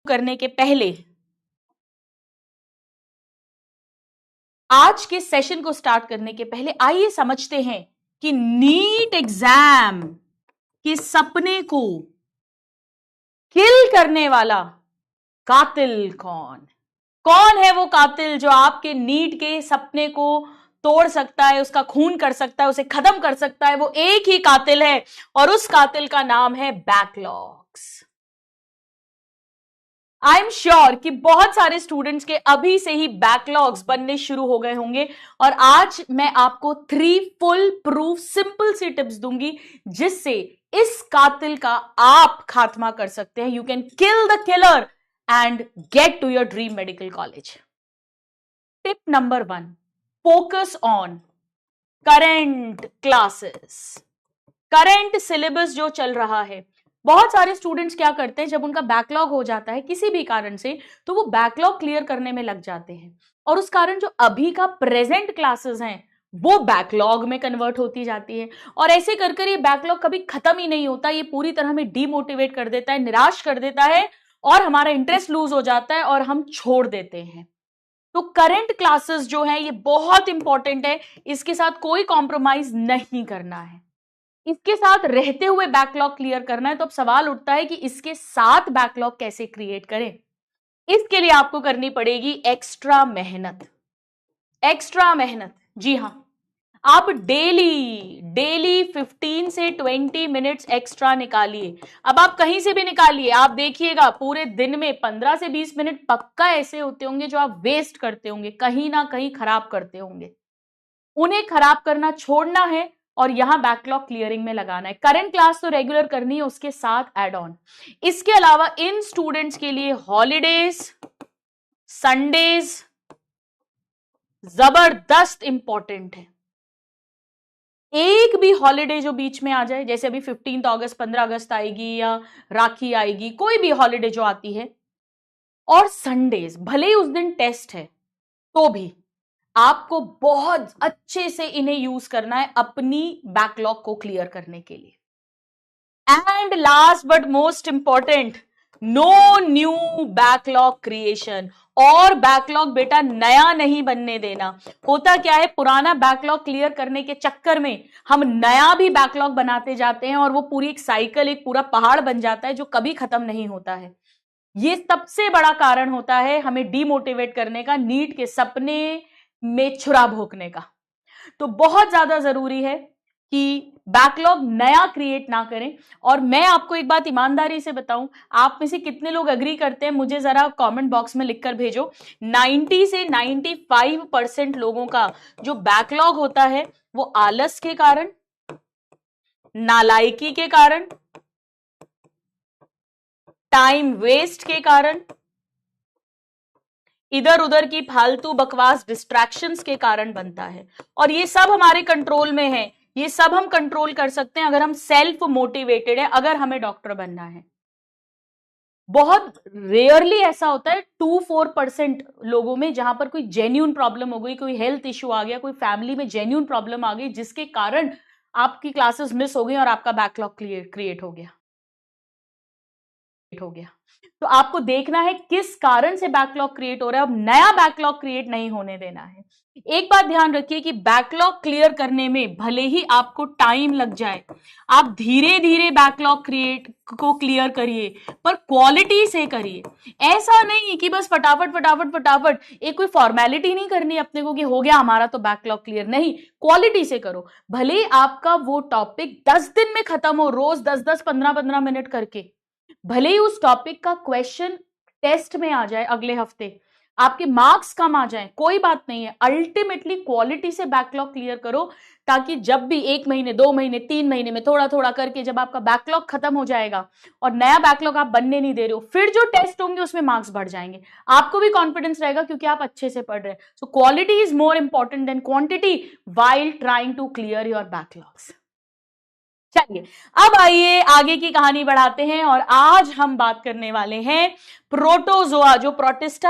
करने के पहले, आज के सेशन को स्टार्ट करने के पहले आइए समझते हैं कि नीट एग्जाम के सपने को किल करने वाला कातिल कौन है। वो कातिल जो आपके नीट के सपने को तोड़ सकता है, उसका खून कर सकता है, उसे खत्म कर सकता है। वो एक ही कातिल है और उस कातिल का नाम है बैकलॉग्स। आई एम श्योर कि बहुत सारे स्टूडेंट्स के अभी से ही बैकलॉग्स बनने शुरू हो गए होंगे और आज मैं आपको 3 फुल प्रूफ सिंपल सी टिप्स दूंगी जिससे इस कातिल का आप खात्मा कर सकते हैं। You can kill the killer and get to your dream medical college. Tip number 1, focus on current classes, current syllabus जो चल रहा है। बहुत सारे स्टूडेंट्स क्या करते हैं, जब उनका बैकलॉग हो जाता है किसी भी कारण से, तो वो बैकलॉग क्लियर करने में लग जाते हैं और उस कारण जो अभी का प्रेजेंट क्लासेस हैं वो बैकलॉग में कन्वर्ट होती जाती है और ऐसे कर कर ये बैकलॉग कभी खत्म ही नहीं होता। ये पूरी तरह में डीमोटिवेट कर देता है, निराश कर देता है और हमारा इंटरेस्ट लूज हो जाता है और हम छोड़ देते हैं। तो करंट क्लासेस जो है ये बहुत इंपॉर्टेंट है, इसके साथ कोई कॉम्प्रोमाइज नहीं करना है, इसके साथ रहते हुए बैकलॉग क्लियर करना है। तो अब सवाल उठता है कि इसके साथ बैकलॉग कैसे क्रिएट करें। इसके लिए आपको करनी पड़ेगी एक्स्ट्रा मेहनत, एक्स्ट्रा मेहनत। जी हां, आप डेली 15 से 20 मिनट्स एक्स्ट्रा निकालिए। अब आप कहीं से भी निकालिए, आप देखिएगा पूरे दिन में 15 से 20 मिनट पक्का ऐसे होते होंगे जो आप वेस्ट करते होंगे, कहीं ना कहीं खराब करते होंगे। उन्हें खराब करना छोड़ना है और यहां बैकलॉग क्लियरिंग में लगाना है। करंट क्लास तो रेगुलर करनी है, उसके साथ एड ऑन। इसके अलावा इन स्टूडेंट्स के लिए हॉलीडेज, संडेज जबरदस्त इंपॉर्टेंट है। एक भी हॉलीडे जो बीच में आ जाए, जैसे अभी 15 अगस्त 15 अगस्त आएगी या राखी आएगी, कोई भी हॉलीडे जो आती है, और संडेज भले ही उस दिन टेस्ट है तो भी आपको बहुत अच्छे से इन्हें यूज करना है अपनी बैकलॉग को क्लियर करने के लिए। And last but most important, no new backlog creation. और बैकलॉग बेटा नया नहीं बनने देना। होता क्या है, पुराना बैकलॉग क्लियर करने के चक्कर में हम नया भी बैकलॉग बनाते जाते हैं और वो पूरी एक साइकिल, एक पूरा पहाड़ बन जाता है जो कभी खत्म नहीं होता है। ये सबसे बड़ा कारण होता है हमें डीमोटिवेट करने का, नीट के सपने में छुरा भोंकने का। तो बहुत ज्यादा जरूरी है कि बैकलॉग नया क्रिएट ना करें। और मैं आपको एक बात ईमानदारी से बताऊं, आप में से कितने लोग अग्री करते हैं मुझे जरा कमेंट बॉक्स में लिखकर भेजो। 90 से 95% लोगों का जो बैकलॉग होता है वो आलस के कारण, नालायकी के कारण, टाइम वेस्ट के कारण, इधर उधर की फालतू बकवास डिस्ट्रैक्शंस के कारण बनता है। और ये सब हमारे कंट्रोल में है, ये सब हम कंट्रोल कर सकते हैं अगर हम सेल्फ मोटिवेटेड है, अगर हमें डॉक्टर बनना है। बहुत रेयरली ऐसा होता है 2-4% लोगों में जहां पर कोई जेन्युइन प्रॉब्लम हो गई, कोई हेल्थ इश्यू आ गया, कोई फैमिली में जेन्युइन प्रॉब्लम आ गई जिसके कारण आपकी क्लासेस मिस हो गई और आपका बैकलॉग क्रिएट हो गया। तो आपको देखना है किस कारण से बैकलॉग क्रिएट हो रहा है, अब नया बैकलॉग क्रिएट नहीं होने देना है। एक बात ध्यान रखिए कि बैकलॉग क्लियर करने में भले ही आपको टाइम लग जाए, आप धीरे धीरे बैकलॉग को क्लियर करिए, पर क्वालिटी से करिए। ऐसा नहीं कि बस फटाफट फटाफट फटाफट, एक कोई फॉर्मेलिटी नहीं करनी अपने को कि हो गया हमारा तो बैकलॉग क्लियर, नहीं, क्वालिटी से करो। भले आपका वो टॉपिक 10 दिन में खत्म हो, रोज 10-10 15-15 मिनट करके, भले ही उस टॉपिक का क्वेश्चन टेस्ट में आ जाए अगले हफ्ते, आपके मार्क्स कम आ जाएं, कोई बात नहीं है। अल्टीमेटली क्वालिटी से बैकलॉग क्लियर करो ताकि जब भी 1 महीने 2 महीने 3 महीने में थोड़ा थोड़ा करके जब आपका बैकलॉग खत्म हो जाएगा और नया बैकलॉग आप बनने नहीं दे रहे हो, फिर जो टेस्ट होंगे उसमें मार्क्स बढ़ जाएंगे, आपको भी कॉन्फिडेंस रहेगा क्योंकि आप अच्छे से पढ़ रहे हैं। So quality is more important than quantity while trying to clear your backlogs. चलिए अब आइए आगे की कहानी बढ़ाते हैं और आज हम बात करने वाले हैं प्रोटोजोआ, जो प्रोटिस्टा